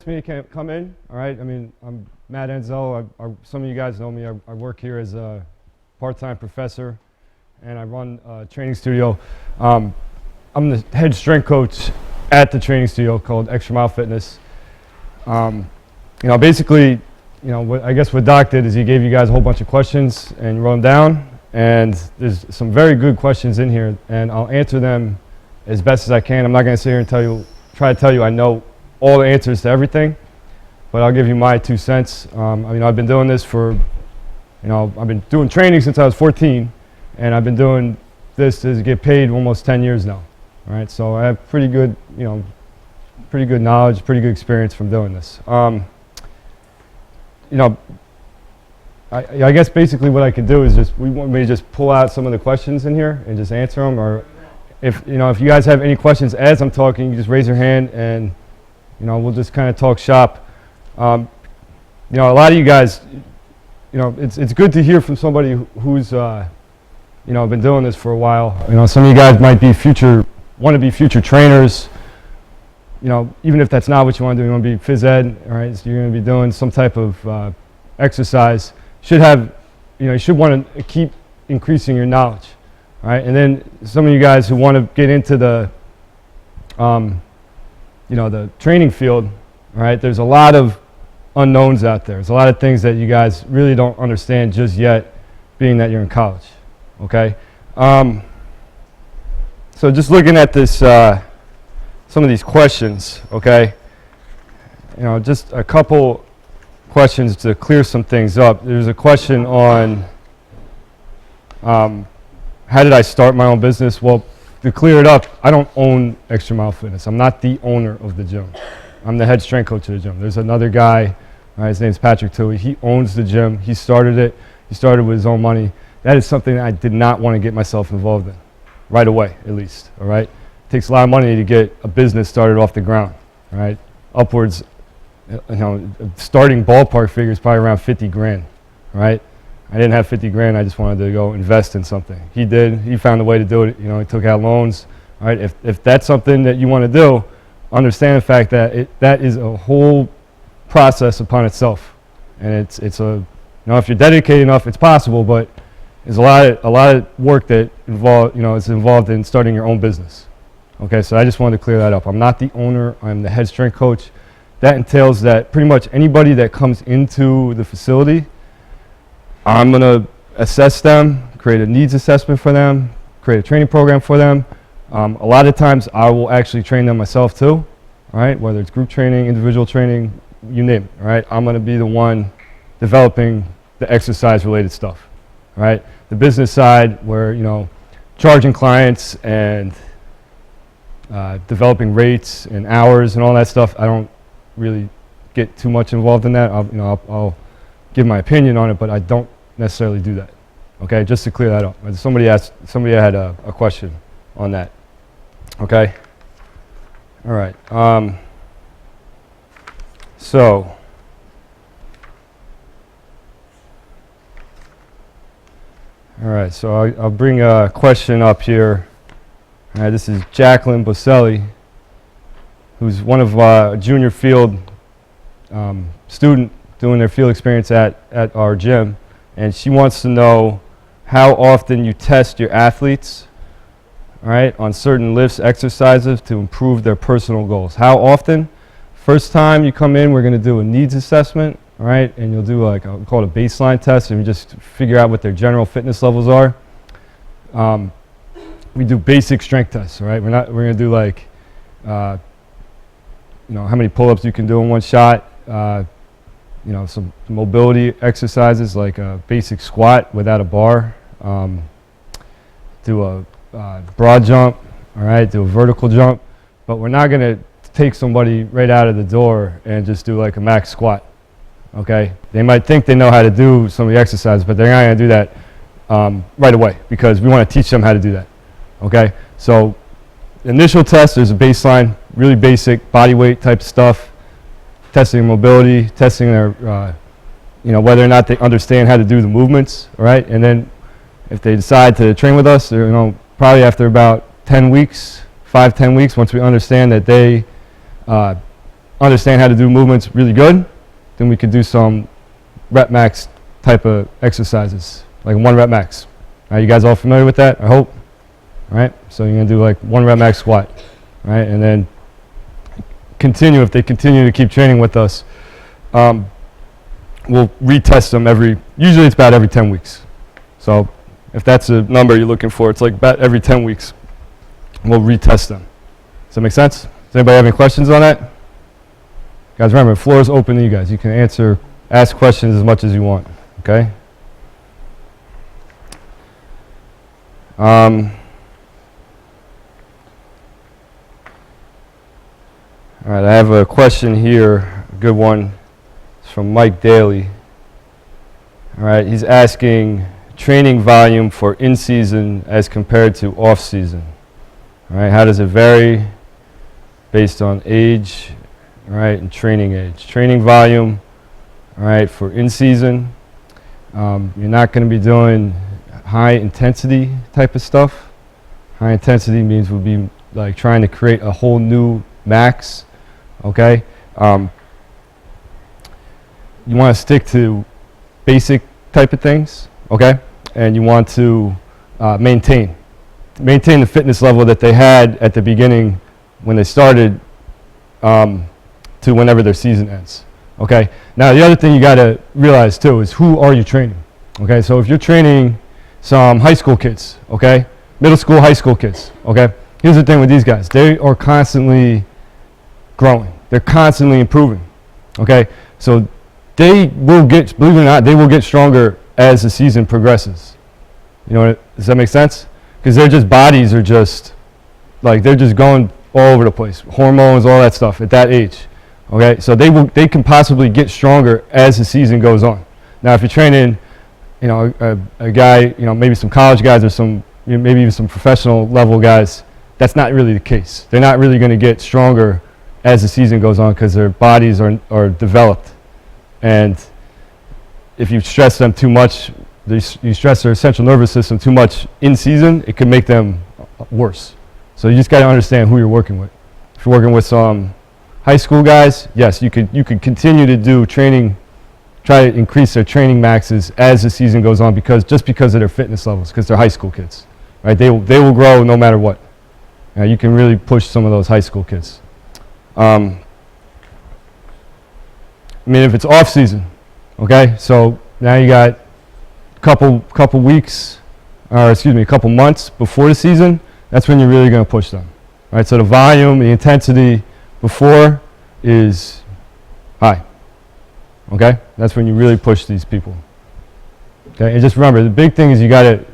me to come in, all right? I mean, I'm Matt Andzel. Some of you guys know me. I work here as a part-time professor, and I run a training studio. I'm the head strength coach at the training studio called Extra Mile Fitness. Basically, I guess what Doc did is he gave you guys a whole bunch of questions and you wrote them down. And there's some very good questions in here, and I'll answer them as best as I can. I'm not going to sit here and try to tell you I know all the answers to everything, but I'll give you my 2 cents. I've been doing this for, I've been doing training since I was 14, and I've been doing this to get paid almost 10 years now. All right, so I have pretty good knowledge, pretty good experience from doing this. I guess basically what I could do is we want me to just pull out some of the questions in here and just answer them, or if you guys have any questions as I'm talking, you just raise your hand and we'll just kind of talk shop. A lot of you guys, it's good to hear from somebody who's been doing this for a while. Some of you guys might be want to be future trainers. Even if that's not what you want to do, you want to be phys ed, all right? So you're going to be doing some type of exercise. You should want to keep increasing your knowledge, all right? And then some of you guys who want to get into the, the training field, all right? There's a lot of unknowns out there. There's a lot of things that you guys really don't understand just yet, being that you're in college, okay? So just looking at this, some of these questions, okay? Just a couple questions to clear some things up. There's a question on how did I start my own business? Well, to clear it up, I don't own Extra Mile Fitness. I'm not the owner of the gym. I'm the head strength coach of the gym. There's another guy, his name's Patrick Tui. He owns the gym. He started it. He started with his own money. That is something that I did not want to get myself involved in, right away, at least, all right? It takes a lot of money to get a business started off the ground, all right? Upwards, starting ballpark figure is probably around 50 grand, all right? I didn't have 50 grand, I just wanted to go invest in something. He did, he found a way to do it, he took out loans, all right? If that's something that you want to do, understand the fact that that is a whole process upon itself. And it's if you're dedicated enough, it's possible, but there's a lot of work that is involved in starting your own business. Okay, so I just wanted to clear that up. I'm not the owner, I'm the head strength coach. That entails that pretty much anybody that comes into the facility, I'm gonna assess them, create a needs assessment for them, create a training program for them. A lot of times I will actually train them myself too, all right? Whether it's group training, individual training, you name it, all right? I'm gonna be the one developing the exercise related stuff, all right? The business side where, charging clients and developing rates and hours and all that stuff, I don't really get too much involved in that. I'll give my opinion on it, but I don't necessarily do that. Okay, just to clear that up. Somebody had a question on that. Okay. All right. So I'll bring a question up here. All right, this is Jacqueline Boselli, who's one of a junior field student doing their field experience at our gym, and she wants to know how often you test your athletes, all right, on certain lifts, exercises to improve their personal goals. How often? First time you come in, we're going to do a needs assessment, all right, and you'll do I'll call it a baseline test, and you just figure out what their general fitness levels are. We do basic strength tests, all right? We're going to do how many pull-ups you can do in one shot, some mobility exercises like a basic squat without a bar, do a broad jump, all right, do a vertical jump, but we're not going to take somebody right out of the door and just do like a max squat, okay? They might think they know how to do some of the exercises, but they're not going to do that right away because we want to teach them how to do that, okay? So initial test, there's a baseline, really basic body weight type stuff, testing mobility, testing their, whether or not they understand how to do the movements, all right? And then if they decide to train with us, probably after about 10 weeks, 5-10 weeks, once we understand that they understand how to do movements really good, then we could do some rep max type of exercises, like 1 rep max. All right, you guys all familiar with that, I hope? All right, so you're gonna do like 1 rep max squat, all right, and then continue, if they continue to keep training with us, we'll retest them usually it's about every 10 weeks. So if that's a number you're looking for, it's like about every 10 weeks, we'll retest them. Does that make sense? Does anybody have any questions on that? Guys, remember, the floor is open to you guys. You can ask questions as much as you want, okay? All right, I have a question here, a good one. It's from Mike Daly. All right, he's asking training volume for in-season as compared to off-season. All right, how does it vary based on age, all right, and training age? Training volume, all right, for in-season, you're not going to be doing high-intensity type of stuff. High-intensity means we'll be like trying to create a whole new max, okay? You want to stick to basic type of things, okay? And you want to maintain the fitness level that they had at the beginning when they started to whenever their season ends, okay? Now, the other thing you got to realize, too, is who are you training, okay? So if you're training some high school kids, okay? Middle school, high school kids, okay? Here's the thing with these guys. They are constantly growing. They're constantly improving, okay? So they will get, believe it or not, they will get stronger as the season progresses. You know, does that make sense? Because their just bodies are just, like, they're just going all over the place. Hormones, all that stuff at that age, okay? So they can possibly get stronger as the season goes on. Now, if you're training, you know, a guy, you know, maybe some college guys or some, you know, maybe even some professional level guys, that's not really the case. They're not really going to get stronger as the season goes on because their bodies are developed. And if you stress them too much, you stress their central nervous system too much in season, it can make them worse. So you just got to understand who you're working with. If you're working with some high school guys, yes, you could continue to do training, try to increase their training maxes as the season goes on because of their fitness levels, because they're high school kids, right? They will grow no matter what. You can really push some of those high school kids. I mean, if it's off season, okay, so now you got a couple weeks, or excuse me, a couple months before the season, that's when you're really going to push them, right? So the volume, the intensity before is high, okay? That's when you really push these people, okay? And just remember, the big thing is you got to,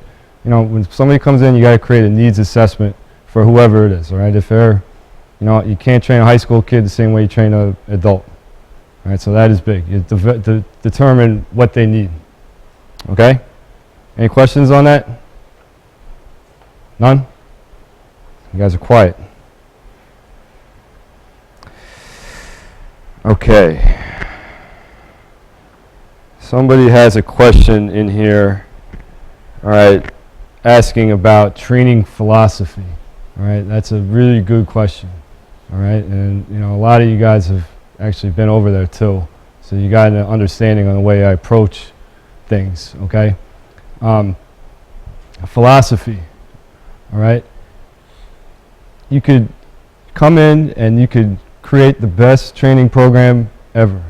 you know, when somebody comes in, you got to create a needs assessment for whoever it is, all right? If they're, you know, you can't train a high school kid the same way you train an adult. All right, so that is big. You determine what they need. Okay? Any questions on that? None? You guys are quiet. Okay. Somebody has a question in here, all right, asking about training philosophy. All right, that's a really good question. All right, and you know, a lot of you guys have actually been over there too, so you got an understanding on the way I approach things, okay? Philosophy, all right? You could come in and you could create the best training program ever,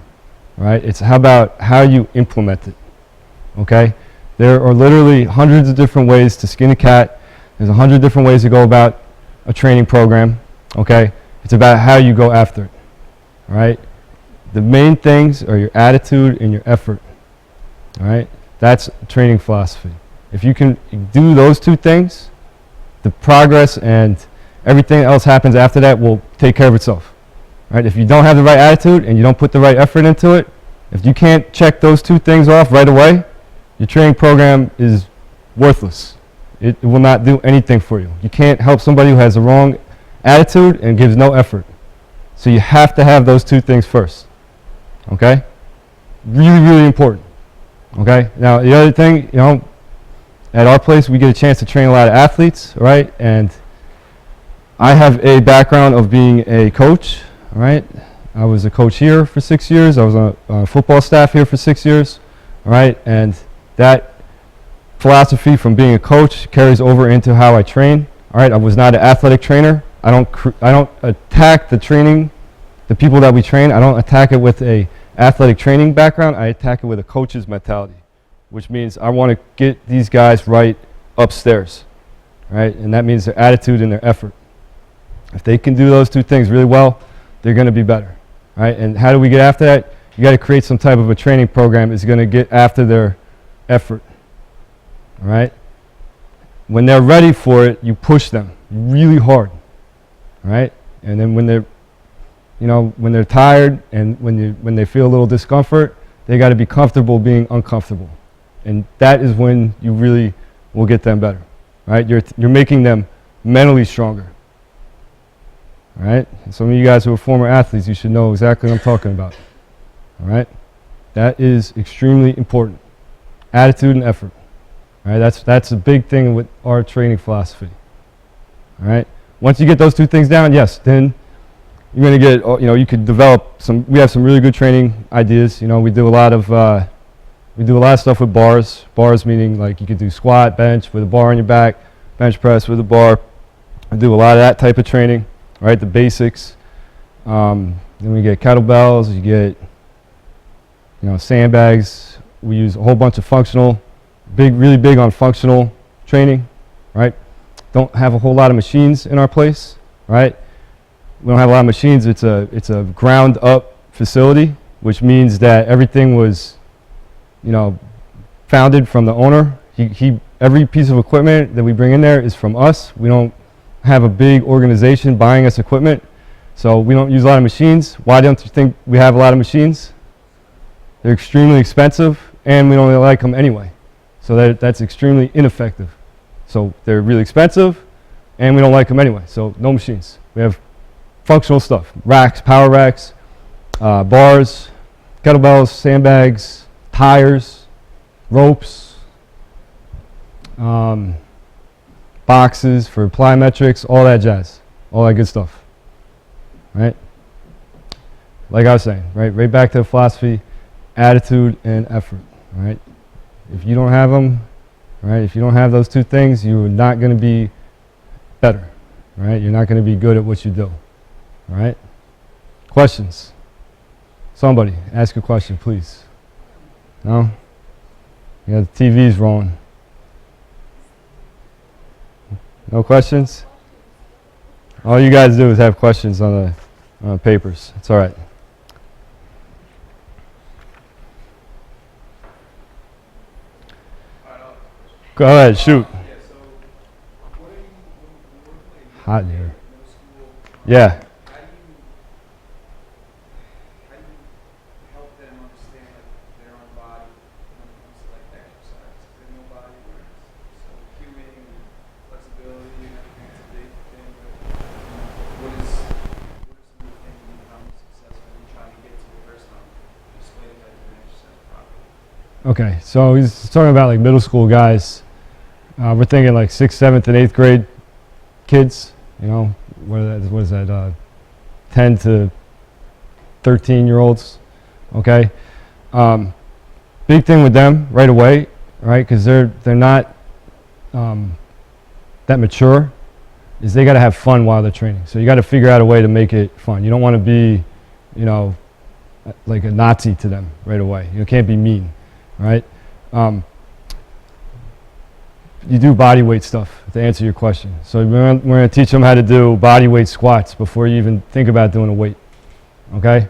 all right? It's about how you implement it, okay? There are literally hundreds of different ways to skin a cat. There's 100 different ways to go about a training program, okay? It's about how you go after it. All right? The main things are your attitude and your effort. All right? That's training philosophy. If you can do those two things, the progress and everything else happens after that will take care of itself. All right? If you don't have the right attitude and you don't put the right effort into it, if you can't check those two things off right away, your training program is worthless. It will not do anything for you. You can't help somebody who has the wrong attitude and gives no effort. So you have to have those two things first, okay? Really, really important, okay? Now, the other thing, you know, at our place, we get a chance to train a lot of athletes, right? And I have a background of being a coach, right? I was a coach here for 6 years. I was on football staff here for 6 years. All right, and that philosophy from being a coach carries over into how I train. All right, I was not an athletic trainer. I don't attack the training, the people that we train. I don't attack it with a athletic training background. I attack it with a coach's mentality, which means I want to get these guys right upstairs. All right, and that means their attitude and their effort. If they can do those two things really well, they're going to be better. All right, and how do we get after that? You got to create some type of a training program that's going to get after their effort. All right? When they're ready for it, you push them really hard. All right? And then when they're, when they're tired and when they feel a little discomfort, they got to be comfortable being uncomfortable. And that is when you really will get them better. All right? You're making them mentally stronger. All right? And some of you guys who are former athletes, you should know exactly what I'm talking about. All right? That is extremely important. Attitude and effort. All right? That's a big thing with our training philosophy. All right? Once you get those two things down, yes, then you're going to get, you could develop we have some really good training ideas. We do a lot of stuff with bars. Bars meaning like you could do squat, bench with a bar on your back, bench press with a bar. I do a lot of that type of training, right? The basics. Then we get kettlebells, you get sandbags. We use a whole bunch of functional, really big on functional training, right? Don't have a whole lot of machines in our place, right? We don't have a lot of machines. It's a ground up facility, which means that everything was, founded from the owner. Every piece of equipment that we bring in there is from us. We don't have a big organization buying us equipment, so we don't use a lot of machines. Why don't you think we have a lot of machines? They're extremely expensive, and we don't really like them anyway. So that's extremely ineffective. So they're really expensive, and we don't like them anyway. So no machines. We have functional stuff: racks, power racks, bars, kettlebells, sandbags, tires, ropes, boxes for plyometrics, all that jazz, all that good stuff. Right? Like I was saying, right back to the philosophy. Attitude and effort, right? If you don't have them, right? If you don't have those two things, you're not going to be better, right? You're not going to be good at what you do, all right? Questions? Somebody, ask a question, please. No? You got the TVs rolling. No questions? All you guys do is have questions on the papers. It's all right. Go ahead, shoot. Hot here. Yeah. How do you help them understand their own body when it comes to exercise? There's no body awareness. So cueing and flexibility and everything is a big thing. But what are some of the things you become successful in trying to get to the first time? Explain how to do an exercise properly. Okay, so he's talking about middle school guys. We're thinking 6th, 7th, and 8th grade kids. What is that? 10 to 13-year-olds. Okay. Big thing with them right away, right? Because they're not that mature. Is they got to have fun while they're training. So you got to figure out a way to make it fun. You don't want to be, like a Nazi to them right away. You can't be mean, right? You do body weight stuff to answer your question. So we're going to teach them how to do body weight squats before you even think about doing a weight. Okay?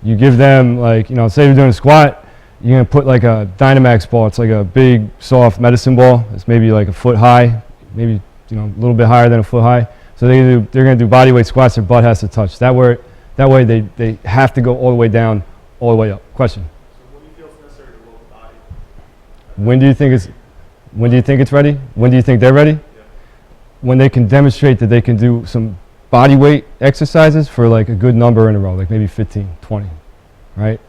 You give them say you're doing a squat, you're going to put a Dynamax ball. It's like a big soft medicine ball. It's maybe a foot high, maybe a little bit higher than a foot high. So they're going to do body weight squats. Their butt has to touch. That way they have to go all the way down, all the way up. Question? So when do you feel it's necessary to load the body? When do you think it's ready? When do you think they're ready? Yeah. When they can demonstrate that they can do some body weight exercises for a good number in a row, maybe 15, 20, right?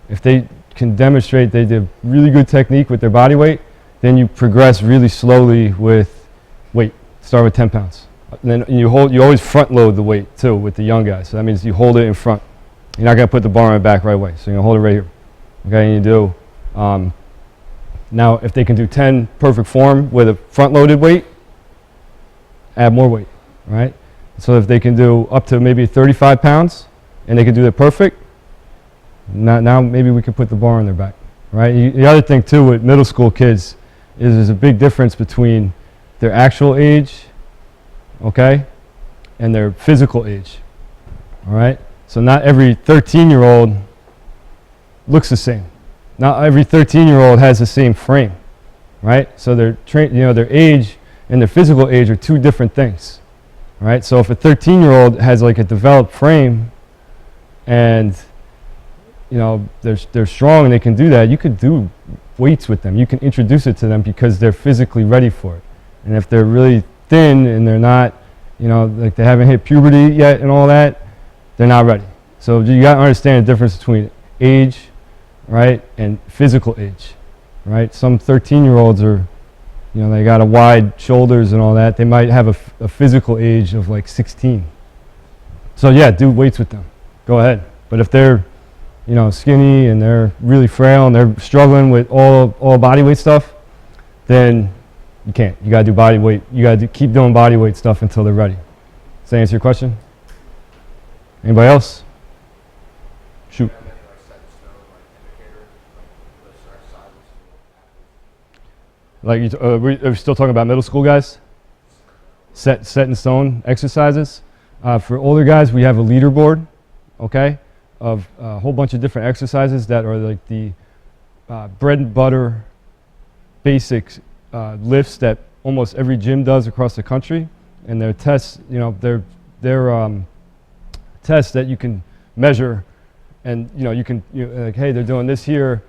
If they can demonstrate they did really good technique with their body weight, then you progress really slowly with weight. Start with 10 pounds. And then you always front load the weight too with the young guys. So that means you hold it in front. You're not going to put the bar on the back right away. So you're going to hold it right here. Okay, and you do. Now, if they can do 10 perfect form with a front-loaded weight, add more weight, right? So if they can do up to maybe 35 pounds, and they can do that perfect, now maybe we can put the bar on their back, right? The other thing, too, with middle school kids is there's a big difference between their actual age, okay, and their physical age, all right? So not every 13-year-old looks the same. Not every 13-year-old has the same frame, right? So their age and their physical age are two different things, right? So if a 13-year-old has like a developed frame and they're strong and they can do that, you could do weights with them. You can introduce it to them because they're physically ready for it. And if they're really thin and they're not, like they haven't hit puberty yet and all that, they're not ready. So you got to understand the difference between age, right, and physical age, right? Some 13-year-olds are, they got a wide shoulders and all that. They might have a physical age of like 16. So yeah, do weights with them. Go ahead. But if they're, skinny and they're really frail and they're struggling with all body weight stuff, then you can't. You got to do body weight. You got to keep doing body weight stuff until they're ready. Does that answer your question? Anybody else? Shoot. Like, are we still talking about middle school guys? Set in stone exercises. For older guys, we have a leaderboard, okay, of a whole bunch of different exercises that are like the bread and butter basic lifts that almost every gym does across the country, and they're tests, they're tests that you can measure, and you can like, hey, they're doing this here.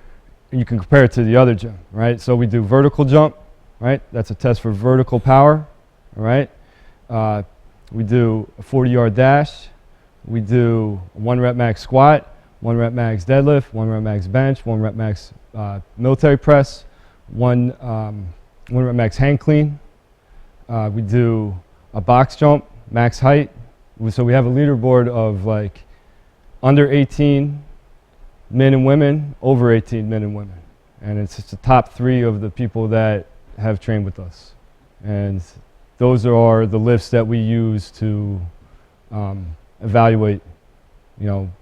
You can compare it to the other gym, right? So we do vertical jump, right? That's a test for vertical power, all right? We do a 40-yard dash. We do a 1 rep max squat, 1 rep max deadlift, 1 rep max bench, 1 rep max military press, 1 rep max hang clean. We do a box jump, max height. So we have a leaderboard of like under 18 men and women, over 18 men and women. And it's just the top 3 of the people that have trained with us. And those are the lifts that we use to evaluate,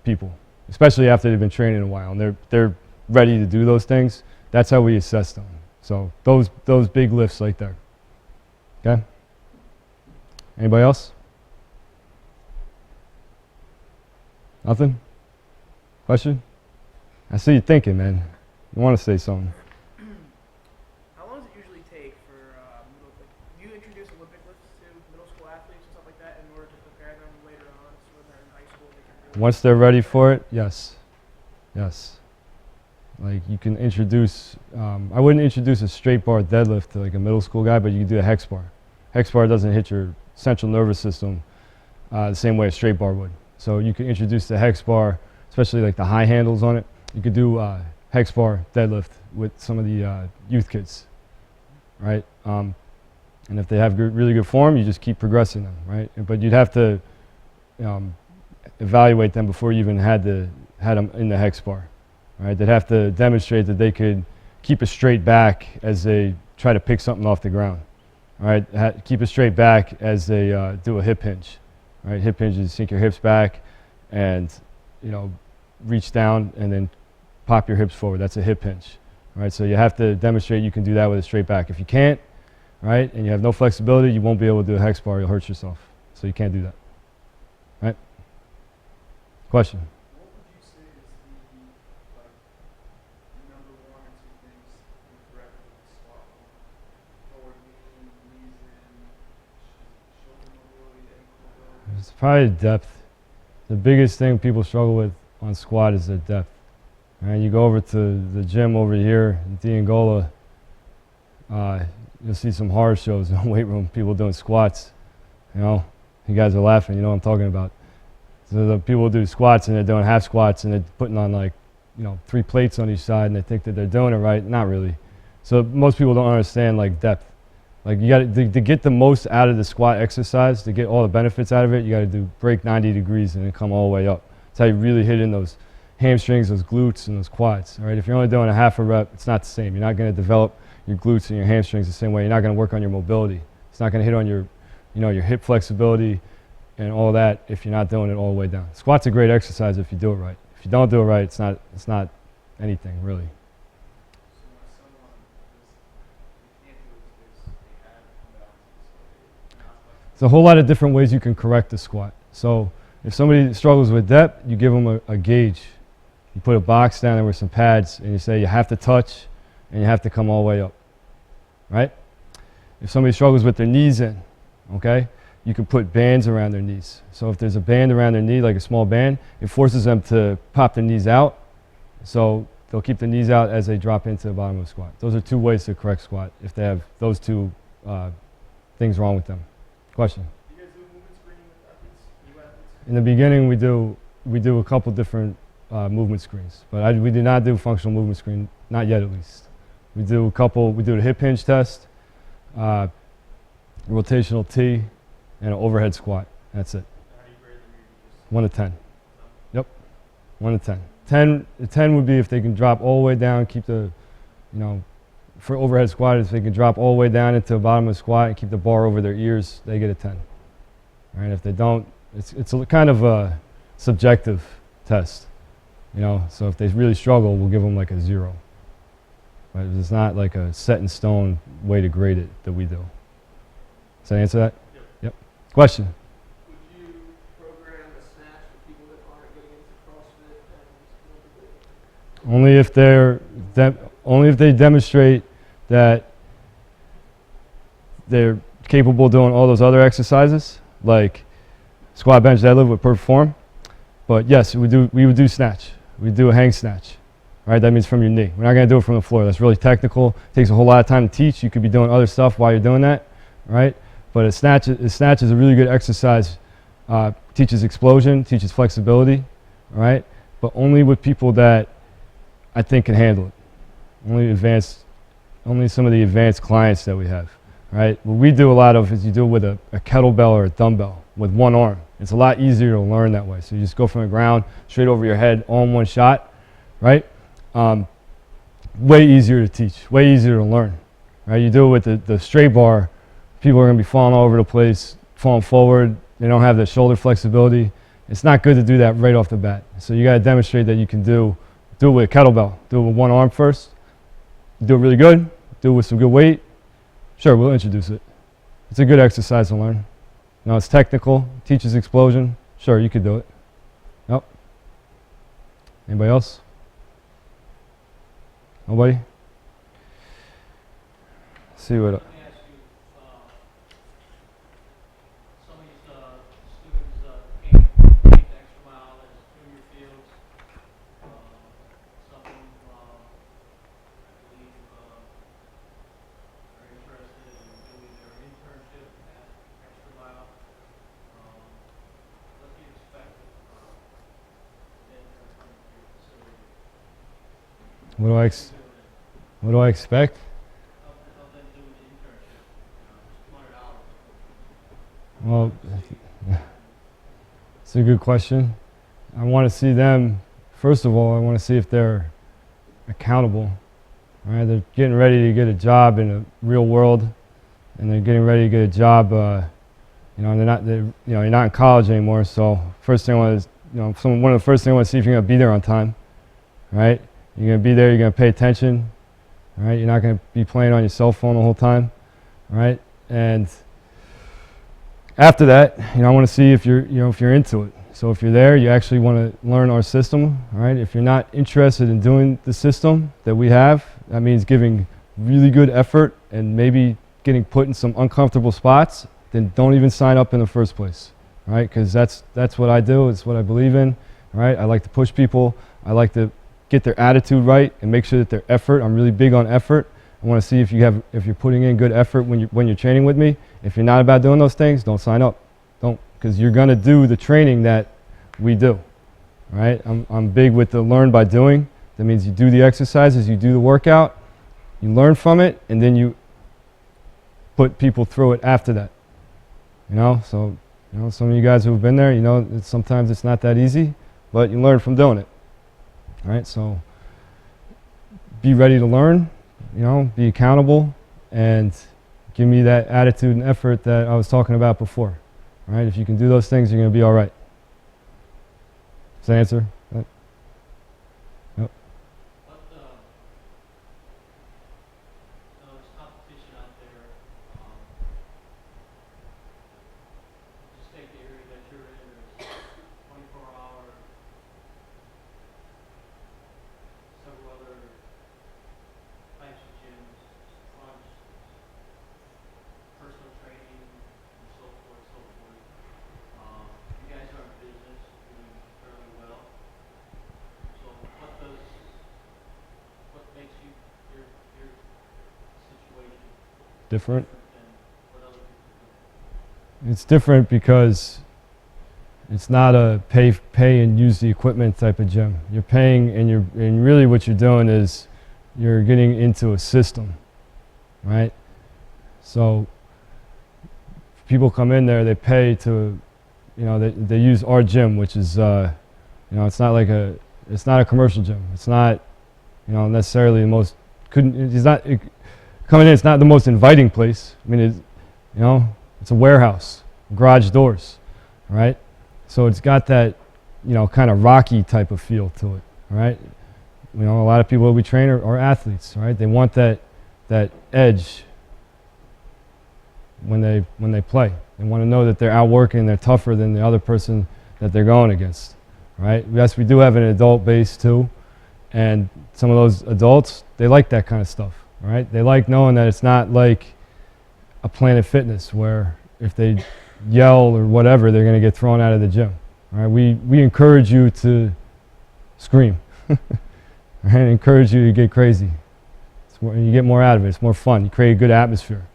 people, especially after they've been training a while and they're ready to do those things. That's how we assess them. So those big lifts right there. Okay? Anybody else? Nothing? Question? I see you thinking, man. You want to say something. How long does it usually take for do you introduce Olympic lifts to middle school athletes and stuff like that in order to prepare them later on so when they're in high school they can do it? Once they're ready for it, yes. Yes. Like you can introduce, I wouldn't introduce a straight bar deadlift to like a middle school guy, but you can do a hex bar. Hex bar doesn't hit your central nervous system the same way a straight bar would. So you can introduce the hex bar, especially like the high handles on it. You could do hex bar deadlift with some of the youth kids, right? And if they have really good form, you just keep progressing them, right? But you'd have to evaluate them before you even had them in the hex bar, right? They'd have to demonstrate that they could keep a straight back as they try to pick something off the ground, all right? Keep a straight back as they do a hip hinge, right? Hip hinge is sink your hips back and, reach down and then pop your hips forward. That's a hip hinge, right? So you have to demonstrate you can do that with a straight back. If you can't, right, and you have no flexibility, you won't be able to do a hex bar. You'll hurt yourself. So you can't do that, right? Question? What would you say is the number 1 or 2 things incorrect with the squat? Forward lean, knees in, shoulder mobility, ankle mobility? It's probably depth. The biggest thing people struggle with on squat is their depth. Right? You go over to the gym over here in D'Angola, you'll see some horror shows in the weight room, people doing squats. You guys are laughing, you know what I'm talking about. So the people do squats and they're doing half squats and they're putting on like, 3 plates on each side and they think that they're doing it right. Not really. So most people don't understand like depth. Like you got to get the most out of the squat exercise, to get all the benefits out of it, you got to break 90 degrees and then come all the way up It's how you really hit in those hamstrings, those glutes, and those quads. All right, if you're only doing a half a rep, it's not the same. You're not going to develop your glutes and your hamstrings the same way. You're not going to work on your mobility. It's not going to hit on your, your hip flexibility and all that if you're not doing it all the way down. Squat's a great exercise if you do it right. If you don't do it right, it's not anything really. So when someone can't do it because they have imbalances, so they're not flexible. There's a whole lot of different ways you can correct the squat. So if somebody struggles with depth, you give them a gauge. You put a box down there with some pads, and you say you have to touch, and you have to come all the way up, right? If somebody struggles with their knees in, okay, you can put bands around their knees. So if there's a band around their knee, like a small band, it forces them to pop their knees out. So they'll keep the knees out as they drop into the bottom of the squat. Those are two ways to correct squat if they have those two things wrong with them. Question? Do you guys do movement screening with athletes, new athletes? In the beginning, we do a couple different movement screens, but we do not do functional movement screen, not yet at least. We do the hip hinge test, rotational T, and an overhead squat. That's it. How do you grade them? You just 1 to 10. Yep, 1 to 10. 10 would be if they can drop all the way down, keep the, for overhead squat, if they can drop all the way down into the bottom of the squat and keep the bar over their ears, they get a 10. All right, if they don't, it's a kind of a subjective test, so if they really struggle, we'll give them like a 0. But it's not like a set in stone way to grade it that we do. Does that answer that? Yep. Question? would you program a snatch for people that aren't getting into CrossFit and Only if they demonstrate that they're capable of doing all those other exercises, like squat, bench, deadlift with perfect form. But yes, we would do snatch. We do a hang snatch. Right, that means from your knee. We're not going to do it from the floor. That's really technical. It takes a whole lot of time to teach. You could be doing other stuff while you're doing that, right? But a snatch is a really good exercise. Teaches explosion, teaches flexibility, right? But only with people that I think can handle it. Only some of the advanced clients that we have, right? What we do a lot of is you do it with a kettlebell or a dumbbell with one arm. It's a lot easier to learn that way. So you just go from the ground straight over your head all in one shot, right? Way easier to teach, way easier to learn, right? You do it with the straight bar, people are going to be falling all over the place, falling forward, they don't have the shoulder flexibility. It's not good to do that right off the bat. So you got to demonstrate that you can do it with a kettlebell, do it with one arm first, do it really good, do it with some good weight. Sure, we'll introduce it. It's a good exercise to learn. It's technical, teaches explosion. Sure, you could do it. Yep. Anybody else? Nobody? See what. Let me ask you, some of these students came the extra mile as junior fields. Some of them, I believe, are interested in doing their internship at extra mile. What do you expect an intern coming to your facility? What do I expect? How them do the internship? $200. Well, it's a good question. I want to see them, first of all, I want to see if they're accountable. Right? They're getting ready to get a job in the real world, and they're getting ready to get a job. You're not in college anymore. So first thing I want is, one of the first things I want to see if you're going to be there on time. Right? You're going to be there. You're going to pay attention. All right? You're not going to be playing on your cell phone the whole time. All right? And after that, I want to see if you're into it. So if you're there, you actually want to learn our system. All right? If you're not interested in doing the system that we have, that means giving really good effort and maybe getting put in some uncomfortable spots, then don't even sign up in the first place. All right? Because that's what I do. It's what I believe in. All right? I like to push people. I like to get their attitude right and make sure that their effort. I'm really big on effort. I want to see if you're putting in good effort when you're training with me. If you're not about doing those things, don't sign up. Don't, because you're going to do the training that we do. All right? I'm big with the learn by doing. That means you do the exercises, you do the workout, you learn from it, and then you put people through it after that. So some of you guys who've been there, sometimes it's not that easy, but you learn from doing it. All right, so be ready to learn, be accountable, and give me that attitude and effort that I was talking about before. All right, if you can do those things, you're going to be all right. Does that answer? Yep. What, there's competition out there. Just take the area that you're in. There's 24-hour, several other types of gyms, lunch, personal training, and so forth, so forth. You guys are in business, doing fairly well. So what makes your situation Different. than what other people do? It's different because it's not a pay and use the equipment type of gym. You're paying, and really what you're doing is you're getting into a system, right? So people come in there, they pay to, they use our gym, which is, it's not like it's not a commercial gym. It's not, necessarily the most, coming in, it's not the most inviting place. I mean, it's a warehouse, garage doors, right? So it's got that, kind of rocky type of feel to it, right? A lot of people we train are athletes, right? They want that edge when they play. They want to know that they're outworking, they're tougher than the other person that they're going against, right? Yes, we do have an adult base too, and some of those adults, they like that kind of stuff, right? They like knowing that it's not like a Planet Fitness where if they yell or whatever, they're going to get thrown out of the gym. All right? We encourage you to scream. Right? Encourage you to get crazy. You get more out of it. It's more fun. You create a good atmosphere.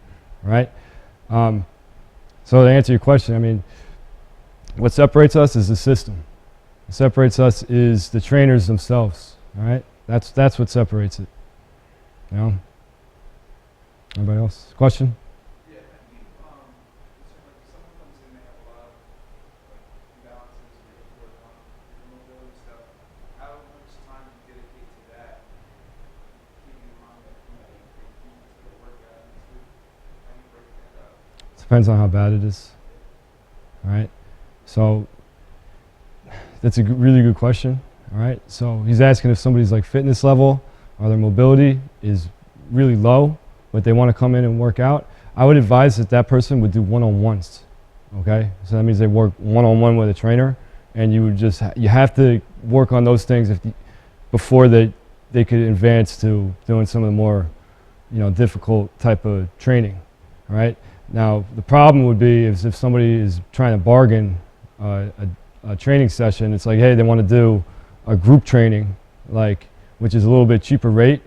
Right? So to answer your question, I mean, what separates us is the system. What separates us is the trainers themselves. All right? That's what separates it. Anybody else? Question? Depends on how bad it is. All right. So that's a really good question. All right. So he's asking if somebody's like fitness level or their mobility is really low, but they want to come in and work out. I would advise that person would do one-on-ones. Okay. So that means they work one-on-one with a trainer, and you have to work on those things before they could advance to doing some of the more, difficult type of training. All right. Now, the problem would be is if somebody is trying to bargain a training session, it's like, hey, they want to do a group training, which is a little bit cheaper rate.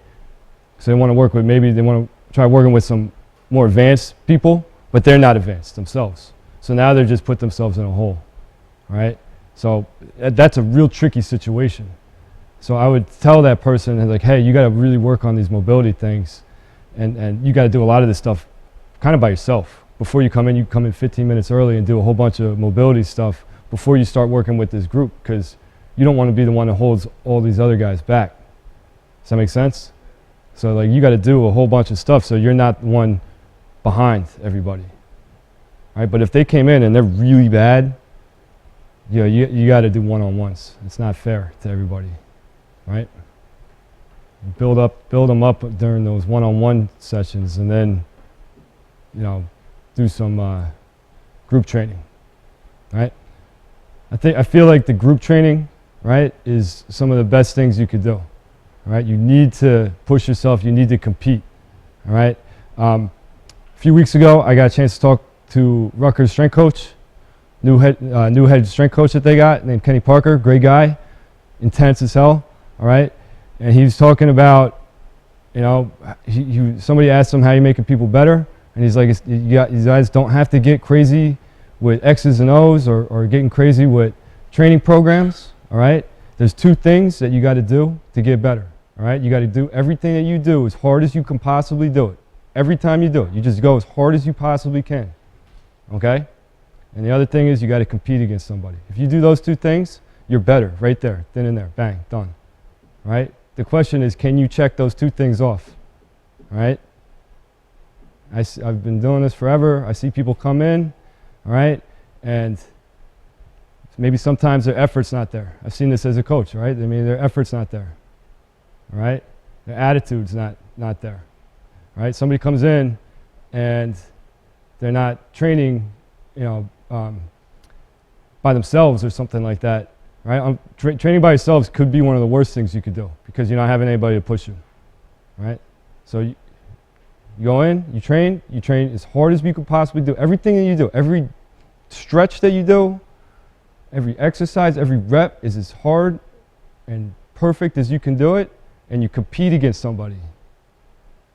So they want to work with, maybe they want to try working with some more advanced people, but they're not advanced themselves. So now they're just put themselves in a hole, right? So that's a real tricky situation. So I would tell that person, like, hey, you got to really work on these mobility things, and you got to do a lot of this stuff kind of by yourself. Before you come in 15 minutes early and do a whole bunch of mobility stuff before you start working with this group, because you don't want to be the one that holds all these other guys back. Does that make sense? So you got to do a whole bunch of stuff so you're not the one behind everybody. All right? But if they came in and they're really bad, you got to do one-on-ones. It's not fair to everybody, right? Build them up during those one-on-one sessions, and then do some group training, right? I feel like the group training, right, is some of the best things you could do, right? You need to push yourself. You need to compete, all right? A few weeks ago, I got a chance to talk to Rutgers strength coach, new head strength coach that they got named Kenny Parker, great guy, intense as hell, all right? And he was talking about, somebody asked him how you making people better. And he's like, you guys don't have to get crazy with X's and O's or getting crazy with training programs, all right? There's two things that you got to do to get better, all right? You got to do everything that you do as hard as you can possibly do it. Every time you do it, you just go as hard as you possibly can, okay? And the other thing is you got to compete against somebody. If you do those two things, you're better right there, then and there, bang, done. Right? The question is, can you check those two things off? Right? I've been doing this forever. I see people come in, all right, and maybe sometimes their effort's not there. I've seen this as a coach, right? I mean, their effort's not there, all right? Their attitude's not there, right? Somebody comes in and they're not training, by themselves or something like that, right? Training by yourselves could be one of the worst things you could do because you're not having anybody to push you, right? So you go in, you train as hard as you could possibly do. Everything that you do, every stretch that you do, every exercise, every rep is as hard and perfect as you can do it, and you compete against somebody.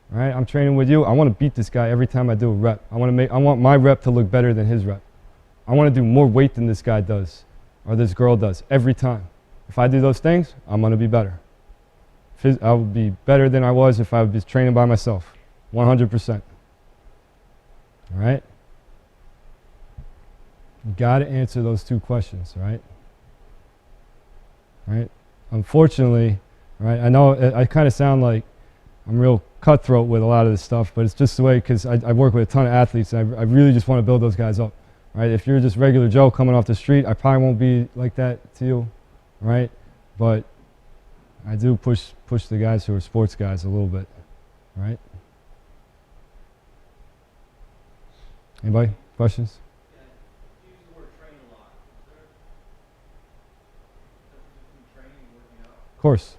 Right? I'm training with you. I want to beat this guy every time I do a rep. I want my rep to look better than his rep. I want to do more weight than this guy does or this girl does every time. If I do those things, I'm going to be better. I will be better than I was if I was training by myself. 100%. All right? You got to answer those two questions, right? Right? Unfortunately, right? I know I kind of sound like I'm real cutthroat with a lot of this stuff, but it's just the way, because I work with a ton of athletes, and I really just want to build those guys up, right? If you're just regular Joe coming off the street, I probably won't be like that to you, right? But I do push the guys who are sports guys a little bit, right? Anybody? Questions? Yeah, you use the word train a lot. Is there a difference between training and working out? Of course.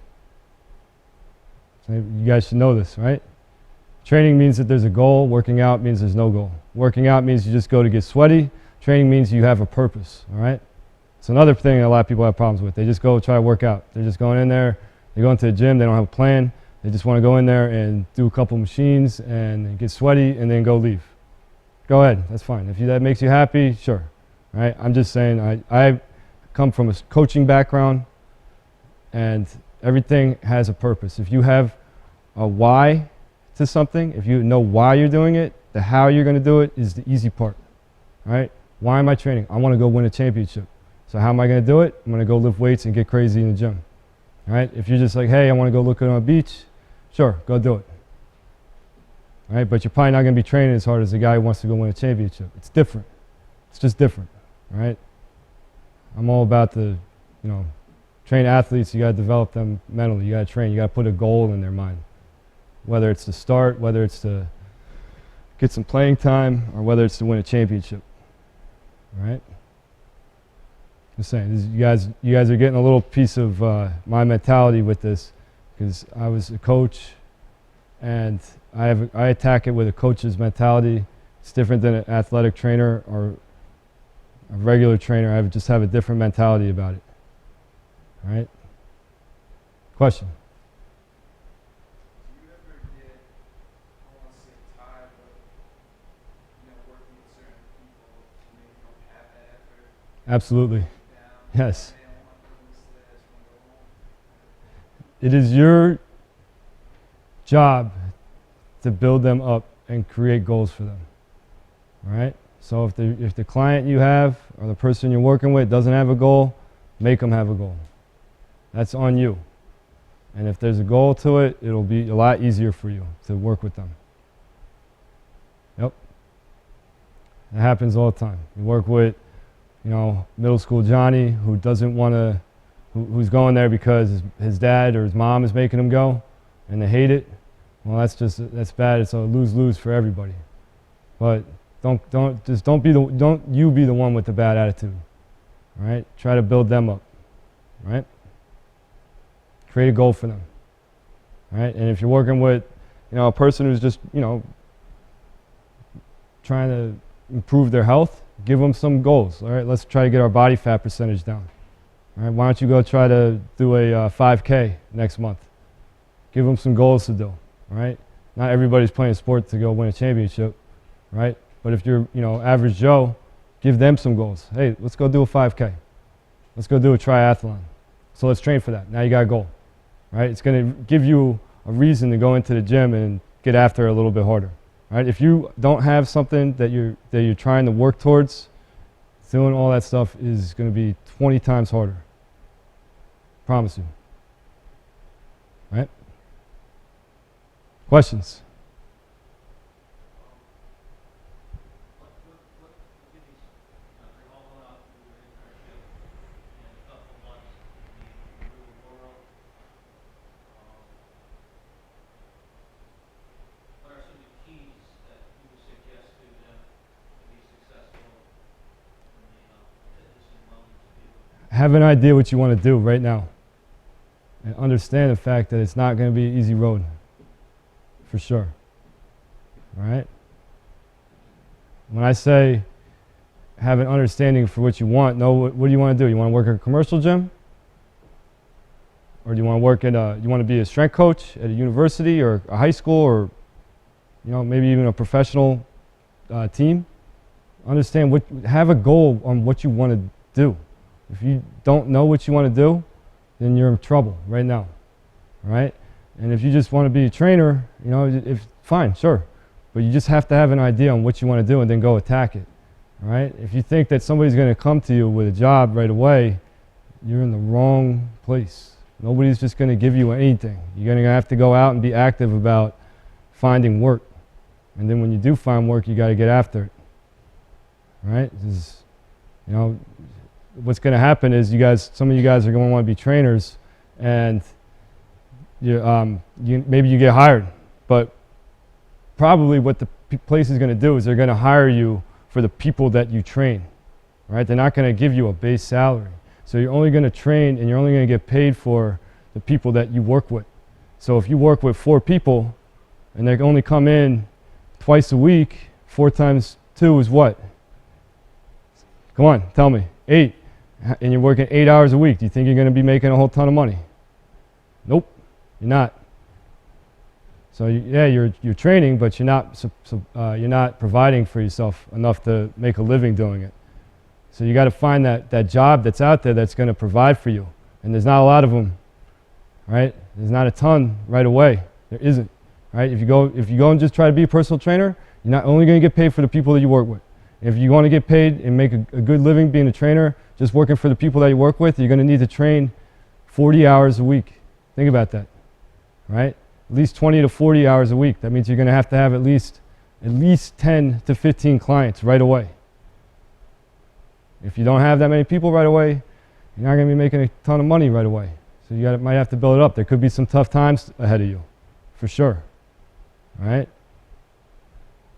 So you guys should know this, right? Training means that there's a goal. Working out means there's no goal. Working out means you just go to get sweaty. Training means you have a purpose, all right? It's another thing that a lot of people have problems with. They just go try to work out. They're just going in there. They go into the gym. They don't have a plan. They just want to go in there and do a couple machines and get sweaty and then go leave. Go ahead. That's fine. If that makes you happy, sure. All right? I'm just saying I come from a coaching background, and everything has a purpose. If you have a why to something, if you know why you're doing it, the how you're going to do it is the easy part. All right? Why am I training? I want to go win a championship. So how am I going to do it? I'm going to go lift weights and get crazy in the gym. All right? If you're just like, hey, I want to go look good on a beach, sure, go do it. All right? But you're probably not going to be training as hard as the guy who wants to go win a championship. It's different. It's just different. All right? I'm all about train athletes. You got to develop them mentally. You got to train. You got to put a goal in their mind. Whether it's to start, whether it's to get some playing time, or whether it's to win a championship. All right? Just saying, you guys are getting a little piece of my mentality with this, because I was a coach, and I attack it with a coach's mentality. It's different than an athletic trainer or a regular trainer. I just have a different mentality about it. All right? Question? Do you ever get, I don't want to say tired, but, working with certain people who maybe don't have that effort? Absolutely. Down, Yes. man, I want to do this, I just want to go home. It is your job to build them up and create goals for them. All right? So if the client you have or the person you're working with doesn't have a goal, make them have a goal. That's on you. And if there's a goal to it, it'll be a lot easier for you to work with them. Yep. It happens all the time. You work with, middle school Johnny who doesn't want to, who's going there because his dad or his mom is making him go, and they hate it. Well, that's bad. It's a lose-lose for everybody. But don't you be the one with the bad attitude. All right? Try to build them up. All right? Create a goal for them. All right? And if you're working with, a person who's just, trying to improve their health, give them some goals. All right? Let's try to get our body fat percentage down. All right? Why don't you go try to do a 5K next month? Give them some goals to do. All right? Not everybody's playing sport to go win a championship, right? But if you're, average Joe, give them some goals. Hey, let's go do a 5K. Let's go do a triathlon. So let's train for that. Now you got a goal, right? It's going to give you a reason to go into the gym and get after it a little bit harder, right? If you don't have something that you're trying to work towards, doing all that stuff is going to be 20 times harder, Promise you. Right? Questions? They're all going out through their internship in a couple months in the real world. What are some of the keys that you would suggest to them to be successful in the fitness and wellness field? Have an idea what you want to do right now. And understand the fact that it's not going to be an easy road. For sure. All right? When I say have an understanding for what you want, know what do you want to do? You want to work at a commercial gym? Or do you want to work at you want to be a strength coach at a university or a high school or, maybe even a professional team? Understand have a goal on what you want to do. If you don't know what you want to do, then you're in trouble right now. All right? And if you just want to be a trainer, fine, sure. But you just have to have an idea on what you want to do and then go attack it. All right? If you think that somebody's going to come to you with a job right away, you're in the wrong place. Nobody's just going to give you anything. You're going to have to go out and be active about finding work. And then when you do find work, you got to get after it. All right? What's going to happen is some of you guys are going to want to be trainers, and maybe you get hired, but probably what the place is going to do is they're going to hire you for the people that you train, right? They're not going to give you a base salary. So you're only going to train and you're only going to get paid for the people that you work with. So if you work with 4 people and they only come in twice a week, 4 times 2 is what? Come on, tell me. 8. And you're working 8 hours a week. Do you think you're going to be making a whole ton of money? Nope, you're not. So you're training, but you're not providing for yourself enough to make a living doing it. So you got to find that job that's out there that's going to provide for you. And there's not a lot of them, right? There's not a ton right away. There isn't, right? If you go and just try to be a personal trainer, you're not only going to get paid for the people that you work with. If you want to get paid and make a good living being a trainer, just working for the people that you work with, you're going to need to train 40 hours a week. Think about that, right? At least 20 to 40 hours a week. That means you're going to have at least 10 to 15 clients right away. If you don't have that many people right away, you're not going to be making a ton of money right away. So you might have to build it up. There could be some tough times ahead of you, for sure, all right?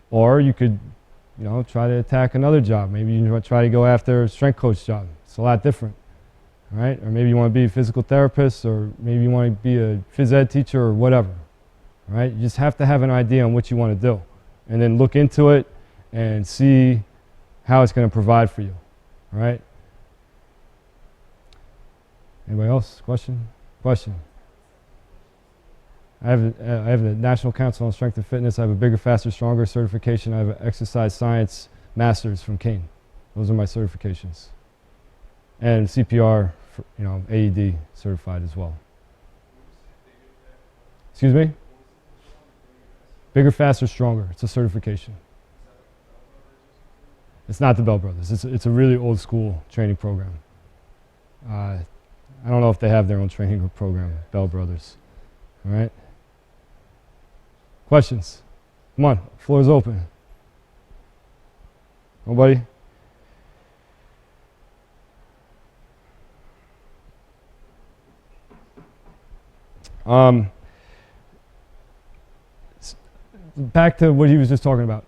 Or you could, try to attack another job. Maybe you try to go after a strength coach job. It's a lot different, all right? Or maybe you want to be a physical therapist, or maybe you want to be a phys ed teacher or whatever, all right? You just have to have an idea on what you want to do and then look into it and see how it's going to provide for you, all right? Anybody else? Question? I have the National Council on Strength and Fitness. I have a Bigger, Faster, Stronger certification. I have an Exercise Science Master's from Kane. Those are my certifications. And CPR, AED certified as well. Excuse me? Bigger, Faster, Stronger. It's a certification. It's not the Bell Brothers. It's a really old school training program. I don't know if they have their own training program, Bell Brothers. All right? Questions? Come on, floor is open. Nobody? Back to what he was just talking about.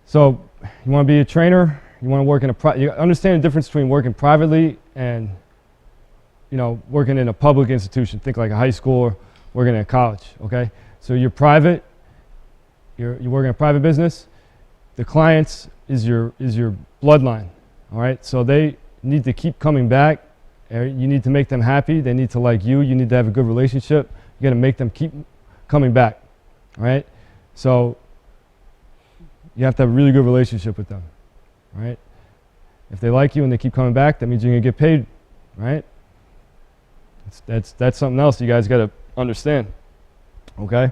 So you want to be a trainer, you want to work in you understand the difference between working privately and working in a public institution. Think like a high school or working in a college, okay? So you're private, you're working in a private business. The clients is your bloodline, all right? So they need to keep coming back. You need to make them happy. They need to like you. You need to have a good relationship. You got to make them keep coming back, all right? So you have to have a really good relationship with them, all right? If they like you and they keep coming back, that means you're going to get paid, right? That's something else you guys got to understand, okay?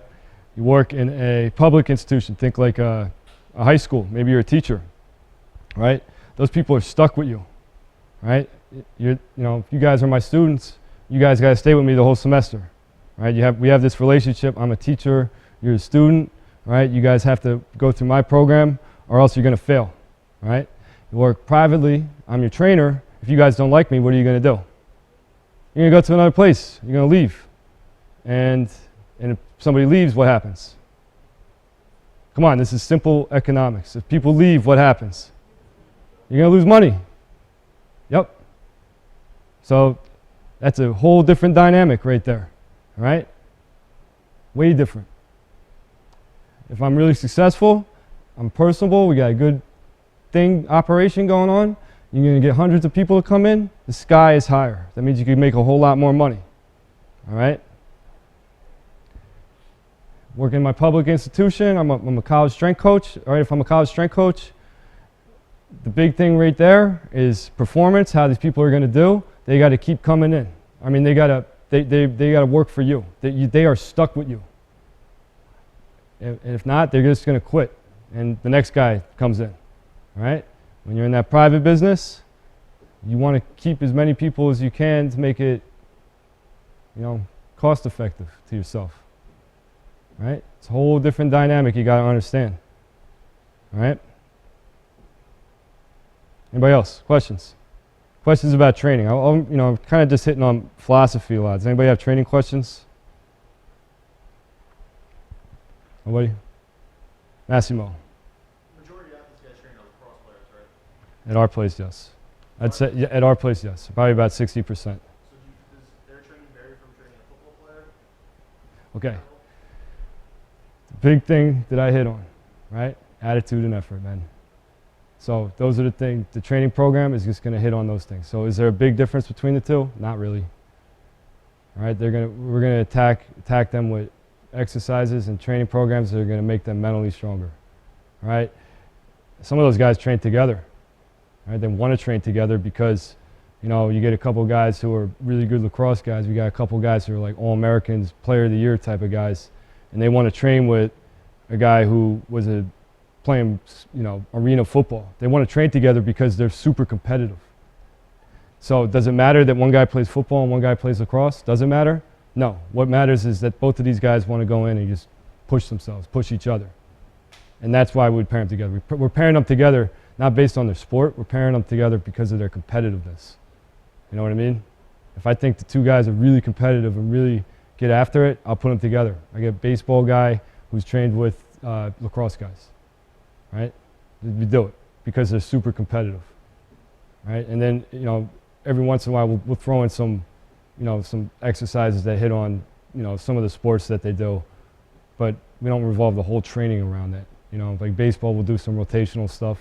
You work in a public institution. Think like a high school. Maybe you're a teacher, right? Those people are stuck with you, right? if you guys are my students, you guys got to stay with me the whole semester, right? We have this relationship. I'm a teacher, you're a student, right? You guys have to go through my program, or else you're going to fail, right? You work privately. I'm your trainer. If you guys don't like me, what are you going to do? You're going to go to another place. You're going to leave. And if somebody leaves, what happens? Come on, this is simple economics. If people leave, what happens? You're going to lose money. Yep. So that's a whole different dynamic right there, all right? Way different. If I'm really successful, I'm personable, we got a good operation going on, you're going to get hundreds of people to come in, the sky is higher. That means you can make a whole lot more money, all right? Working in my public institution, I'm a college strength coach, all right? If I'm a college strength coach, the big thing right there is performance, how these people are going to do. They got to keep coming in. I mean, they got to work for you. They are stuck with you. And if not, they're just going to quit. And the next guy comes in, all right? When you're in that private business, you want to keep as many people as you can to make it, cost effective to yourself, right? It's a whole different dynamic you got to understand, all right? Anybody else? Questions? Questions about training? I'm kind of just hitting on philosophy a lot. Does anybody have training questions? Nobody? Massimo. Majority of athletes get trained on lacrosse players, right? At our place, yes. I'd say at our place, yes. Probably about 60%. So does their training vary from training a football player? Okay. The big thing that I hit on, right? Attitude and effort, man. So those are the things. The training program is just going to hit on those things. So is there a big difference between the two? Not really. All right, we're going to attack them with exercises and training programs that are going to make them mentally stronger. All right. Some of those guys train together. All right, they want to train together because, you get a couple guys who are really good lacrosse guys. We got a couple guys who are like All-Americans, Player of the Year type of guys, and they want to train with a guy who was playing, arena football. They want to train together because they're super competitive. So does it matter that one guy plays football and one guy plays lacrosse? Does it matter? No. What matters is that both of these guys want to go in and just push themselves, push each other. And that's why we'd pair them together. We're pairing them together not based on their sport. We're pairing them together because of their competitiveness. You know what I mean? If I think the two guys are really competitive and really get after it, I'll put them together. I get a baseball guy who's trained with lacrosse guys. Right? We do it because they're super competitive, right? And then, every once in a while we'll throw in some exercises that hit on, some of the sports that they do, but we don't revolve the whole training around that. Like baseball, we'll do some rotational stuff,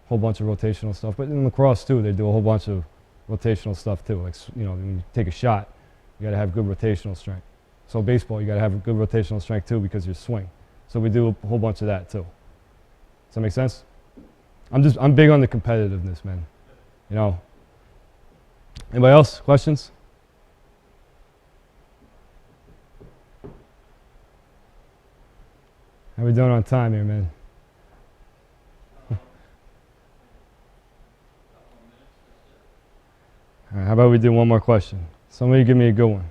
a whole bunch of rotational stuff, but in lacrosse too, they do a whole bunch of rotational stuff too. Like, when you take a shot, you got to have good rotational strength. So baseball, you got to have good rotational strength too because you swing. So we do a whole bunch of that too. Does that make sense? I'm big on the competitiveness, man. Anybody else? Questions? How we doing on time here, man? All right, how about we do one more question? Somebody give me a good one.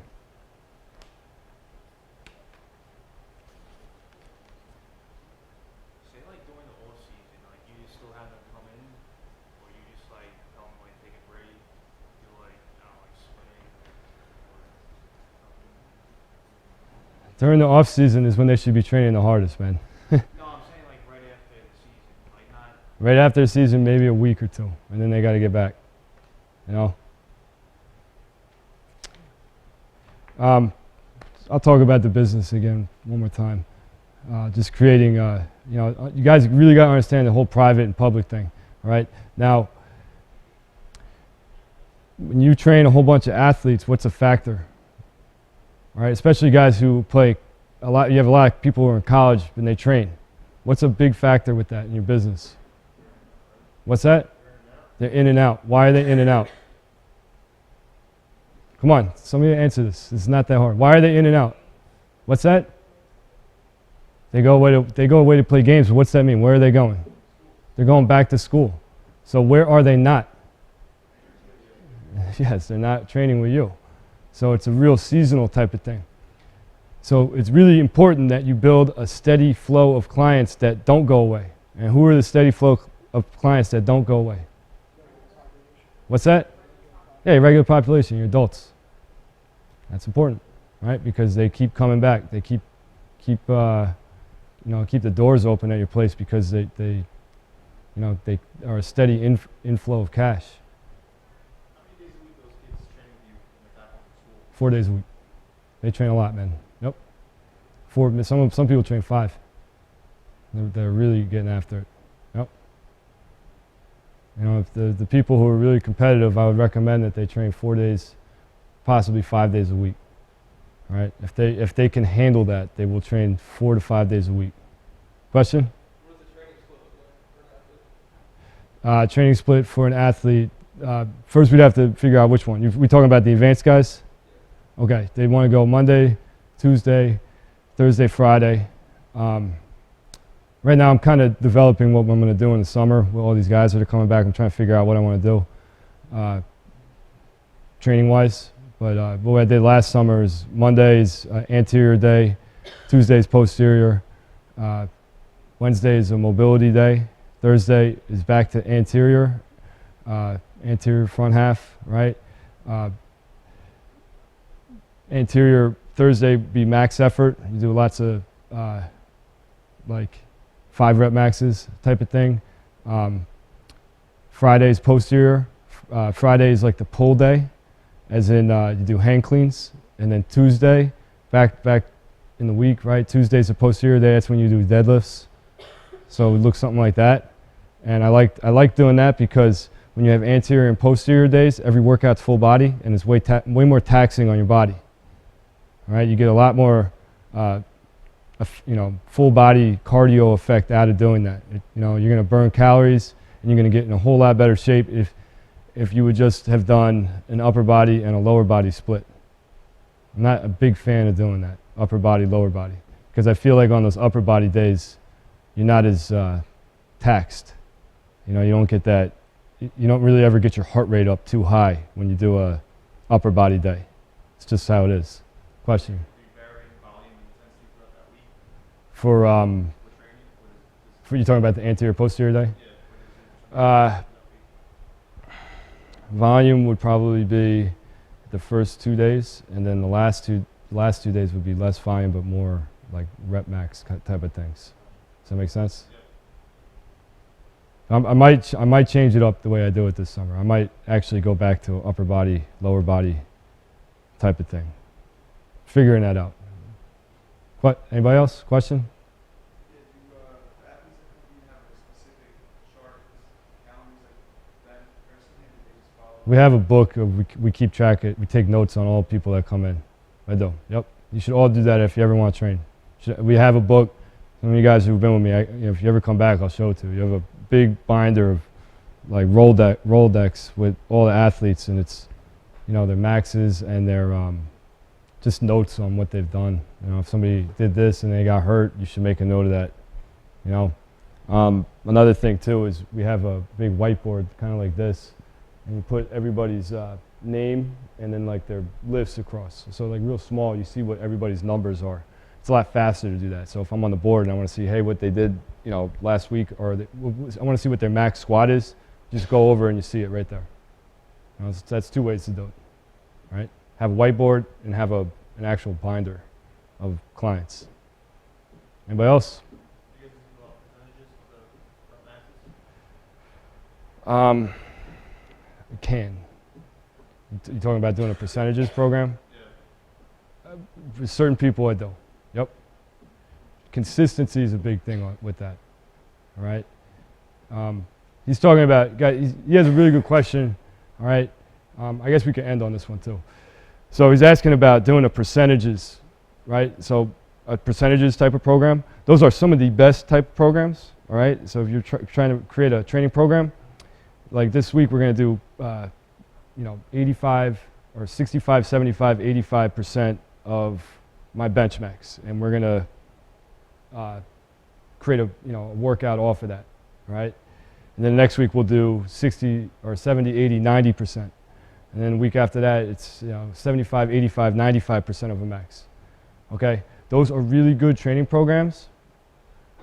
During the off season is when they should be training the hardest, man. No, I'm saying like right after the season, like not. Right after the season, maybe a week or two, and then they got to get back. I'll talk about the business again one more time. Just creating, you guys really got to understand the whole private and public thing, all right? Now, when you train a whole bunch of athletes, what's a factor? All right, especially guys who play a lot. You have a lot of people who are in college and they train. What's a big factor with that in your business? What's that? They're in and out. Why are they in and out? Come on, somebody answer this. It's not that hard. Why are they in and out? What's that? They go away to play games. What's that mean? Where are they going? They're going back to school. So where are they not? Yes, they're not training with you. So it's a real seasonal type of thing. So it's really important that you build a steady flow of clients that don't go away. And who are the steady flow of clients that don't go away? What's that? Yeah, your regular population, your adults. That's important, right? Because they keep coming back. They keep the doors open at your place because they are a steady inflow of cash. How many days a week those kids training with you like that after school? 4 days a week. They train a lot, man. Yep. Some people train 5. They're really getting after it. Yep. You know, if the people who are really competitive, I would recommend that they train 4 days, possibly 5 days a week. All right. If they can handle that, they will train 4 to 5 days a week. Question? What does the training split look like for an athlete? Training split for an athlete. First, we'd have to figure out which one. We talking about the advanced guys? Okay. They want to go Monday, Tuesday, Thursday, Friday. Right now, I'm kind of developing what I'm going to do in the summer with all these guys that are coming back. I'm trying to figure out what I want to do, training-wise. But what I did last summer is Monday's anterior day, Tuesday's posterior, Wednesday is a mobility day, Thursday is back to anterior, anterior front half, right? Anterior Thursday be max effort. You do lots of like 5 rep maxes type of thing. Friday's posterior. Friday is like the pull day, as in you do hang cleans, and then Tuesday, back in the week, right? Tuesday's a posterior day. That's when you do deadlifts. So it looks something like that. And I like doing that because when you have anterior and posterior days, every workout's full body, and it's way more taxing on your body. All right, you get a lot more, full body cardio effect out of doing that. You're going to burn calories, and you're going to get in a whole lot better shape if you would just have done an upper body and a lower body split. I'm not a big fan of doing that, upper body, lower body, because I feel like on those upper body days, you're not as taxed. You don't get that. You don't really ever get your heart rate up too high when you do a upper body day. It's just how it is. Question? Do you vary in volume and intensity throughout that week For for training? you're talking about the anterior posterior day? Yeah. Volume would probably be the first 2 days, and then the last two days would be less volume but more like rep max type of things. Does that make sense? Yeah. I might change it up the way I do it this summer. I might actually go back to upper body, lower body type of thing. Figuring that out. What? Anybody else? Question? Yeah, do athletes that compete have a specific chart, calendars like that person, and they just follow? We have a book. We keep track of. We take notes on all people that come in. I do. Yep. You should all do that if you ever want to train. We have a book. Some of you guys who've been with me, if you ever come back, I'll show it to you. You have a big binder of like Rolodex with all the athletes, and it's their maxes and their just notes on what they've done. If somebody did this and they got hurt, you should make a note of that. Another thing too is we have a big whiteboard, kind of like this, and you put everybody's name and then like their lifts across. So like real small, you see what everybody's numbers are. It's a lot faster to do that. So if I'm on the board and I want to see, hey, what they did, last week, or I want to see what their max squat is, just go over and you see it right there. That's 2 ways to do it, right? Have a whiteboard and have an actual binder of clients. Anybody else? Do you guys do percentages of the maxes? We can. You talking about doing a percentages program? Yeah. For certain people, I do. Yep. Consistency is a big thing with that. All right. He's talking about. He has a really good question. All right. I guess we can end on this one too. So he's asking about doing a percentages, right? So a percentages type of program. Those are some of the best type of programs. All right. So if you're trying to create a training program, like this week, we're going to do, 85 or 65, 75, 85% of my bench max, and we're going to create a workout off of that, right? And then next week we'll do 60 or 70, 80, 90%. And then the week after that, it's 75, 85, 95% of a max. Okay? Those are really good training programs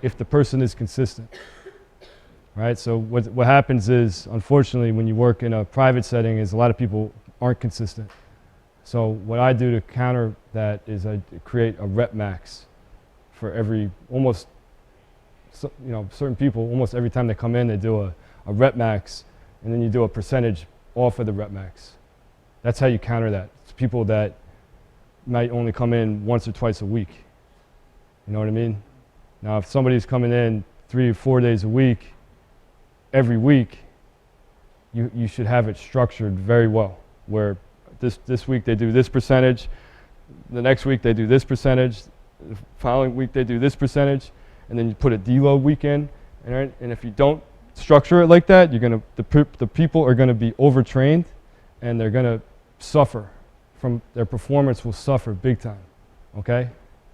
if the person is consistent. Right? So what happens is, unfortunately, when you work in a private setting, is a lot of people aren't consistent. So what I do to counter that is I create a rep max for every certain people. Almost every time they come in, they do a rep max, and then you do a percentage off of the rep max. That's how you counter that. It's people that might only come in once or twice a week. You know what I mean? Now, if somebody's coming in 3 or 4 days a week, every week, you should have it structured very well, where this week they do this percentage, the next week they do this percentage, the following week they do this percentage, and then you put a deload week in, and if you don't structure it like that, the people are gonna be overtrained, and they're gonna suffer from their performance will suffer big time. Okay,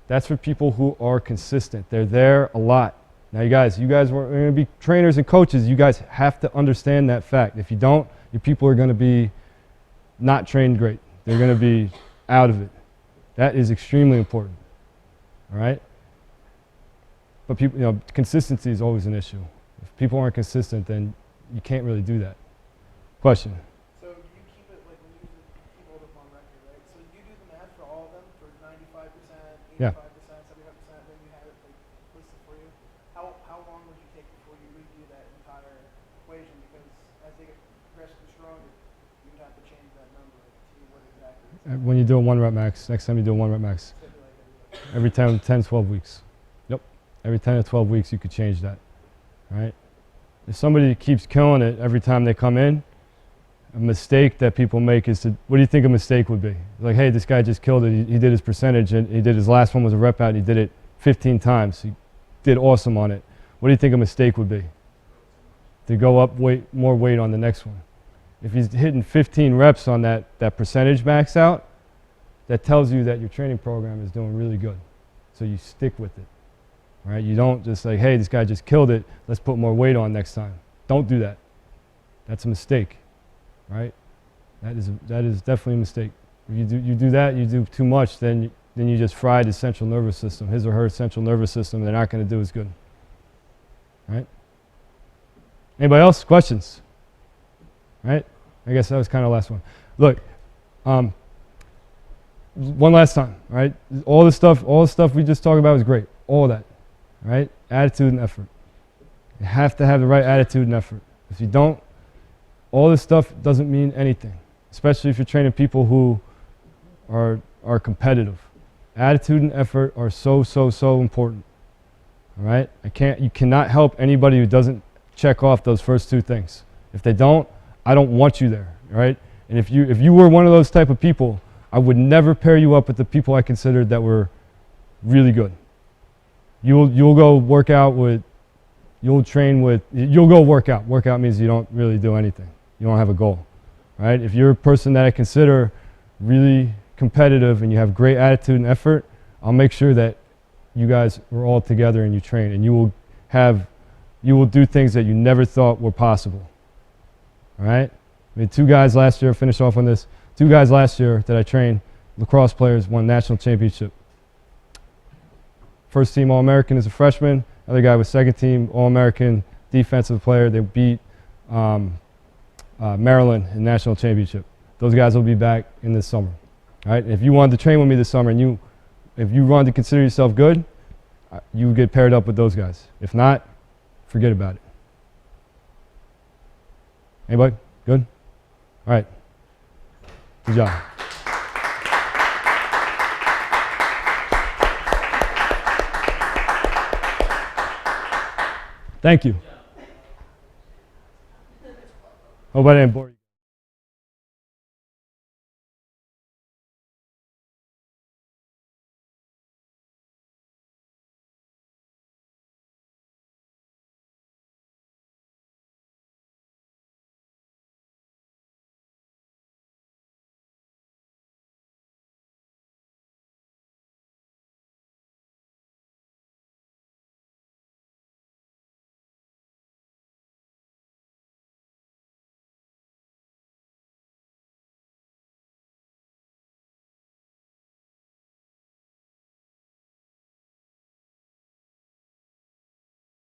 that's for people who are consistent. They're there a lot. Now, you guys are going to be trainers and coaches. You guys have to understand that fact. If you don't, your people are going to be not trained great. They're going to be out of it. That is extremely important. All right? But people, consistency is always an issue. If people aren't consistent, then you can't really do that. Question? So you keep it, like when you keep all of them on record, right? So you do the math for all of them for 95%, 85%, Yeah. 75%, then you have it like listed for you. How long would you take before you redo that entire equation? Because as they get progressively stronger, you would have to change that number to see what exactly it's When you do a 1 rep max, next time you do a 1 rep max, gonna be like every day. every 10, 12 weeks. Yep. Every 10 to 12 weeks, you could change that. All right? If somebody keeps killing it every time they come in, a mistake that people make is what do you think a mistake would be? Like, hey, this guy just killed it. He did his percentage, and he did his last one was a rep out, and he did it 15 times. He did awesome on it. What do you think a mistake would be? To go up more weight on the next one. If he's hitting 15 reps on that percentage max out, that tells you that your training program is doing really good. So you stick with it. Right? You don't just like, hey, this guy just killed it. Let's put more weight on next time. Don't do that. That's a mistake. Right? That is definitely a mistake. If you do that, you do too much, then you just fried his central nervous system, his or her central nervous system. They're not going to do as good. Right? Anybody else? Questions? Right? I guess that was kind of the last one. Look, one last time. Right? All the stuff we just talked about was great. All that. Right? Attitude and effort. You have to have the right attitude and effort. If you don't, all this stuff doesn't mean anything, especially if you're training people who are competitive. Attitude and effort are so important. All right? You cannot help anybody who doesn't check off those first two things. If they don't, I don't want you there. Right? And if you were one of those type of people, I would never pair you up with the people I considered that were really good. You'll go work out with, you'll go work out. Work out means you don't really do anything. You don't have a goal, right? If you're a person that I consider really competitive and you have great attitude and effort, I'll make sure that you guys are all together and you train, and you will do things that you never thought were possible. All right? I mean, 2 guys last year, finish off on this, 2 guys last year that I trained, lacrosse players, won national championship. First team All-American as a freshman. Other guy was second team All-American defensive player. They beat Maryland in national championship. Those guys will be back in this summer. All right? If you wanted to train with me this summer and if you wanted to consider yourself good, you would get paired up with those guys. If not, forget about it. Anybody? Good? All right. Good job. Thank you. Hope I didn't bore you.